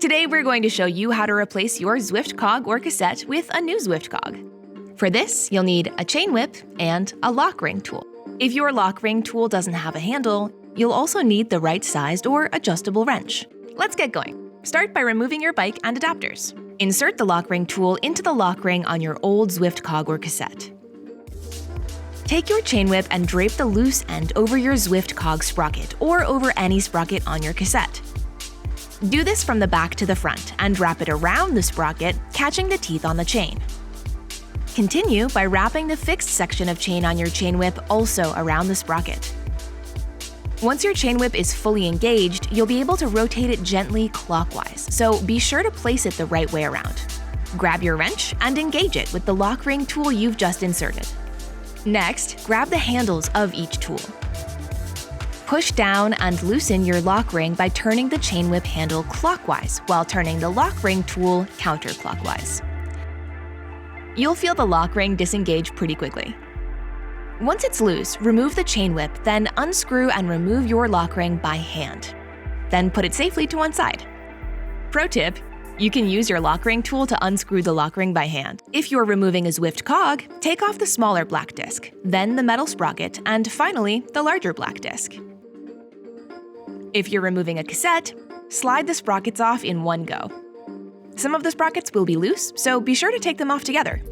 Today we're going to show you how to replace your Zwift Cog or cassette with a new Zwift Cog. For this, you'll need a chain whip and a lock ring tool. If your lock ring tool doesn't have a handle, you'll also need the right-sized or adjustable wrench. Let's get going. Start by removing your bike and adapters. Insert the lock ring tool into the lock ring on your old Zwift Cog or cassette. Take your chain whip and drape the loose end over your Zwift Cog sprocket or over any sprocket on your cassette. Do this from the back to the front and wrap it around the sprocket, catching the teeth on the chain. Continue by wrapping the fixed section of chain on your chain whip also around the sprocket. Once your chain whip is fully engaged, you'll be able to rotate it gently clockwise, so be sure to place it the right way around. Grab your wrench and engage it with the lock ring tool you've just inserted. Next, grab the handles of each tool. Push down and loosen your lock ring by turning the chain whip handle clockwise while turning the lock ring tool counterclockwise. You'll feel the lock ring disengage pretty quickly. Once it's loose, remove the chain whip, then unscrew and remove your lock ring by hand. Then put it safely to one side. Pro tip: you can use your lock ring tool to unscrew the lock ring by hand. If you're removing a Zwift Cog, take off the smaller black disc, then the metal sprocket, and finally, the larger black disc. If you're removing a cassette, slide the sprockets off in one go. Some of the sprockets will be loose, so be sure to take them off together.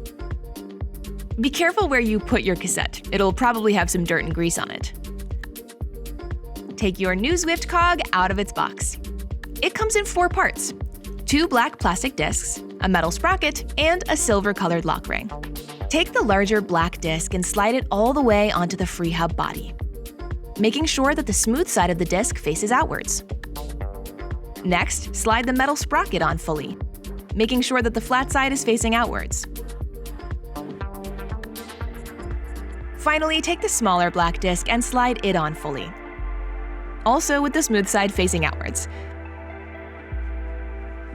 Be careful where you put your cassette. It'll probably have some dirt and grease on it. Take your new Zwift Cog out of its box. It comes in 4 parts: 2 black plastic discs, a metal sprocket, and a silver-colored lock ring. Take the larger black disc and slide it all the way onto the free hub body, making sure that the smooth side of the disc faces outwards. Next, slide the metal sprocket on fully, making sure that the flat side is facing outwards. Finally, take the smaller black disc and slide it on fully, also with the smooth side facing outwards.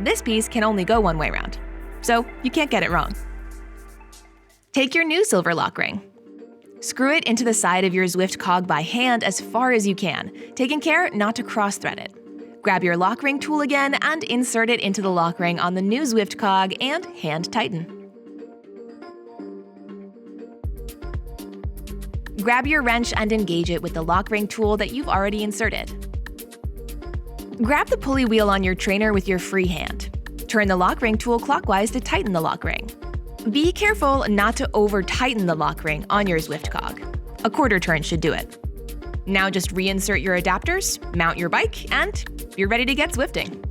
This piece can only go one way round, so you can't get it wrong. Take your new silver lock ring. Screw it into the side of your Zwift Cog by hand as far as you can, taking care not to cross-thread it. Grab your lock ring tool again and insert it into the lock ring on the new Zwift Cog and hand tighten. Grab your wrench and engage it with the lock ring tool that you've already inserted. Grab the pulley wheel on your trainer with your free hand. Turn the lock ring tool clockwise to tighten the lock ring. Be careful not to over-tighten the lock ring on your Zwift Cog. A quarter turn should do it. Now just reinsert your adapters, mount your bike, and you're ready to get Zwifting.